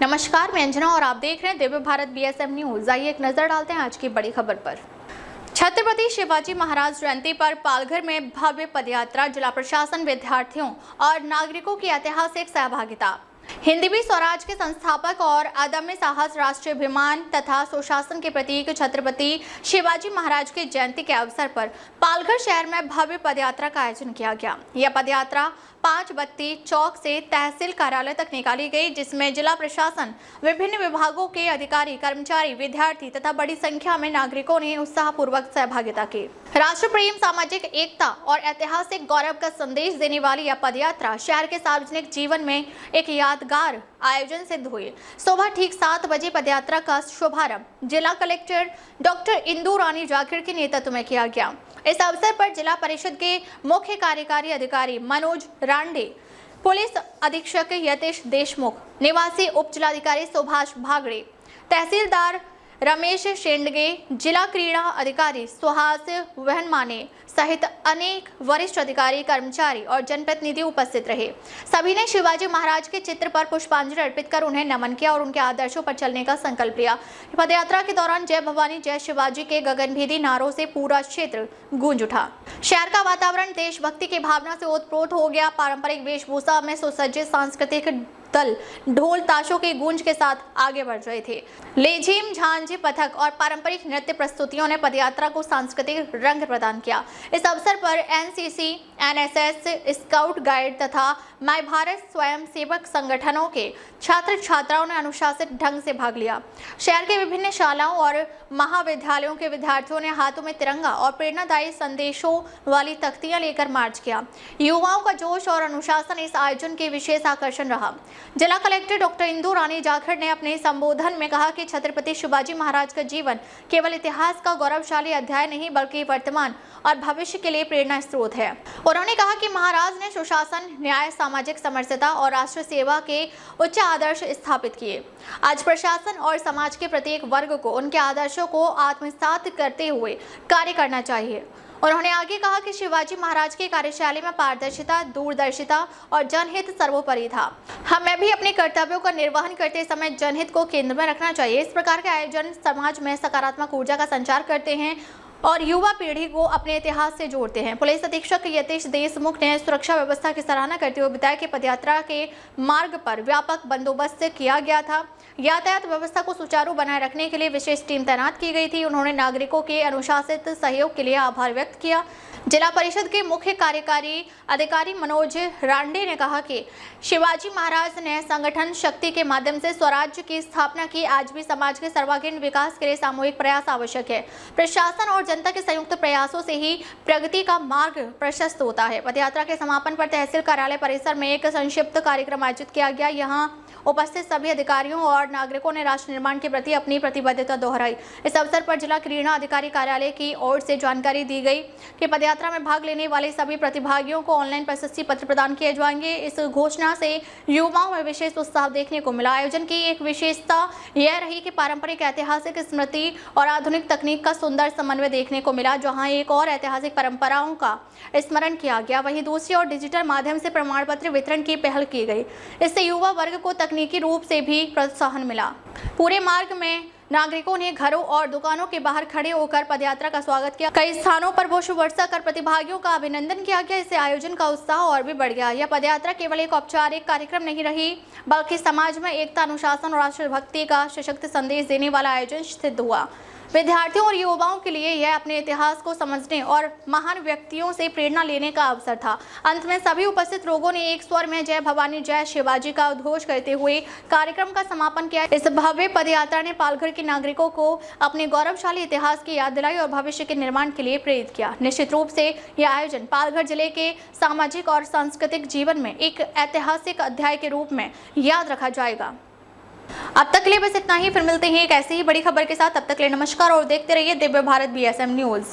नमस्कार, मैं अंजना और आप देख रहे हैं दिव्य भारत बीएसएम न्यूज। आइए एक नजर डालते हैं आज की बड़ी खबर पर। छत्रपति शिवाजी महाराज जयंती पर पालघर में भव्य पदयात्रा, जिला प्रशासन, विद्यार्थियों और नागरिकों की ऐतिहासिक सहभागिता। हिंदवी स्वराज के संस्थापक और अदम्य साहस, राष्ट्रीय अभिमान तथा सुशासन के प्रतीक छत्रपति शिवाजी महाराज की जयंती के अवसर पर पालघर शहर में भव्य पदयात्रा का आयोजन किया गया। यह पदयात्रा 5 बत्ती चौक से तहसील कार्यालय तक निकाली गई, जिसमें जिला प्रशासन, विभिन्न विभागों के अधिकारी, कर्मचारी, विद्यार्थी तथा बड़ी संख्या में नागरिकों ने उत्साहपूर्वक सहभागिता की। राष्ट्र प्रेम, सामाजिक एकता और ऐतिहासिक गौरव का संदेश देने वाली यह पदयात्रा शहर के सार्वजनिक जीवन में एक यादगार आयोजन सिद्ध हुई। सुबह ठीक 7 बजे पदयात्रा का शुभारंभ जिला कलेक्टर डॉक्टर इंदू रानी जाखिड़ के नेतृत्व में किया गया। इस अवसर पर जिला परिषद के मुख्य कार्यकारी अधिकारी मनोज रांडे, पुलिस अधीक्षक यतीश देशमुख, निवासी उप जिलाधिकारी सुभाष भागड़े, तहसीलदार रमेश शेंडगे, जिला क्रीड़ा अधिकारी सुहास वहनमाने सहित अनेक वरिष्ठ अधिकारी, कर्मचारी और जनप्रतिनिधि उपस्थित रहे। सभी ने शिवाजी महाराज के चित्र पर पुष्पांजलि अर्पित कर उन्हें नमन किया और उनके आदर्शों पर चलने का संकल्प लिया। पदयात्रा के दौरान जय भवानी जय शिवाजी के गगनभेदी नारों से पूरा क्षेत्र गूंज उठा। शहर का वातावरण देशभक्ति की भावना से ओतप्रोत हो गया। पारंपरिक वेशभूषा में सुसज्जित सांस्कृतिक दल ढोल ताशों के गूंज के साथ आगे बढ़ रहे थे। लेझीम, झांझ, पथक और पारंपरिक नृत्य प्रस्तुतियों ने पदयात्रा को सांस्कृतिक रंग प्रदान किया। इस अवसर पर एनसीसी, एनएसएस, स्काउट गाइड तथा माय भारत स्वयं सेवक संगठनों के छात्र छात्राओं ने अनुशासित ढंग से भाग लिया। शहर के विभिन्न शालाओं और महाविद्यालयों के विद्यार्थियों ने हाथों में तिरंगा और प्रेरणादायी संदेशों वाली तख्तियां लेकर मार्च किया। युवाओं का जोश और अनुशासन इस आयोजन के विशेष आकर्षण रहा। जिला कलेक्टर डॉक्टर इंदू रानी जाखिड़ ने अपने संबोधन में कहा कि छत्रपति शिवाजी महाराज का जीवन केवल इतिहास का गौरवशाली अध्याय नहीं, बल्कि वर्तमान और भविष्य के लिए प्रेरणा स्रोत है। उन्होंने कहा कि महाराज ने सुशासन, न्याय, सामाजिक समरसता और राष्ट्र सेवा के उच्च आदर्श स्थापित किए। आज प्रशासन और समाज के प्रत्येक वर्ग को उनके आदर्शों को आत्मसात करते हुए कार्य करना चाहिए। उन्होंने आगे कहा कि शिवाजी महाराज की कार्यशैली में पारदर्शिता, दूरदर्शिता और जनहित सर्वोपरि था। हमें भी अपने कर्तव्यों का निर्वहन करते समय जनहित को केंद्र में रखना चाहिए। इस प्रकार के आयोजन समाज में सकारात्मक ऊर्जा का संचार करते हैं और युवा पीढ़ी को अपने इतिहास से जोड़ते हैं। पुलिस अधीक्षक यतीश देशमुख ने सुरक्षा व्यवस्था की सराहना करते हुए बताया कि पदयात्रा के मार्ग पर व्यापक बंदोबस्त किया गया था। यातायात व्यवस्था को सुचारू बनाए रखने के लिए विशेष टीम तैनात की गई थी। उन्होंने नागरिकों के अनुशासित सहयोग के लिए आभार व्यक्त किया। जिला परिषद के मुख्य कार्यकारी अधिकारी मनोज रांडे ने कहा कि शिवाजी महाराज ने संगठन शक्ति के माध्यम से स्वराज्य की स्थापना की। आज भी समाज के सर्वांगीण विकास के लिए सामूहिक प्रयास आवश्यक है। प्रशासन और जनता के संयुक्त प्रयासों से ही प्रगति का मार्ग प्रशस्त होता है। पदयात्रा के समापन पर तहसील कार्यालय परिसर में एक संक्षिप्त कार्यक्रम आयोजित किया गया। यहाँ उपस्थित सभी अधिकारियों और नागरिकों ने राष्ट्र निर्माण के प्रति अपनी प्रतिबद्धता दोहराई। इस अवसर पर जिला क्रीड़ा अधिकारी कार्यालय की ओर से जानकारी दी गई कि पदयात्रा में भाग लेने वाले सभी प्रतिभागियों को ऑनलाइन प्रशस्ति पत्र प्रदान किए जाएंगे। इस घोषणा से युवाओं में विशेष उत्साह देखने को मिला। आयोजन की एक विशेषता यह रही कि पारंपरिक, ऐतिहासिक स्मृति और आधुनिक तकनीक का सुंदर समन्वय देखने को मिला। जहां एक और ऐतिहासिक परंपराओं का स्मरण किया गया, वहीं दूसरी ओर डिजिटल माध्यम से प्रमाण पत्र वितरण की पहल की गई। इससे युवा वर्ग को तकनीकी रूप से भी प्रोत्साहन मिला। पूरे मार्ग में नागरिकों ने घरों और दुकानों के बाहर खड़े होकर पदयात्रा का स्वागत किया। कई स्थानों पर पुष्प वर्षा कर प्रतिभागियों का अभिनंदन किया गया। इससे आयोजन का उत्साह और भी बढ़ गया। यह पदयात्रा केवल एक औपचारिक कार्यक्रम नहीं रही, बल्कि समाज में एकता, अनुशासन और राष्ट्रभक्ति का सशक्त संदेश देने वाला आयोजन सिद्ध हुआ। विद्यार्थियों और युवाओं के लिए यह अपने इतिहास को समझने और महान व्यक्तियों से प्रेरणा लेने का अवसर था। अंत में सभी उपस्थित लोगों ने एक स्वर में जय भवानी जय शिवाजी का उद्घोष करते हुए कार्यक्रम का समापन किया। इस भव्य पदयात्रा ने पालघर के नागरिकों को अपने गौरवशाली इतिहास की याद दिलाई और भविष्य के निर्माण के लिए प्रेरित किया। निश्चित रूप से यह आयोजन पालघर जिले के सामाजिक और सांस्कृतिक जीवन में एक ऐतिहासिक अध्याय के रूप में याद रखा जाएगा। अब तक के लिए बस इतना ही। फिर मिलते हैं एक ऐसी ही बड़ी खबर के साथ। तब तक के लिए नमस्कार और देखते रहिए दिव्य भारत बीएसएम न्यूज।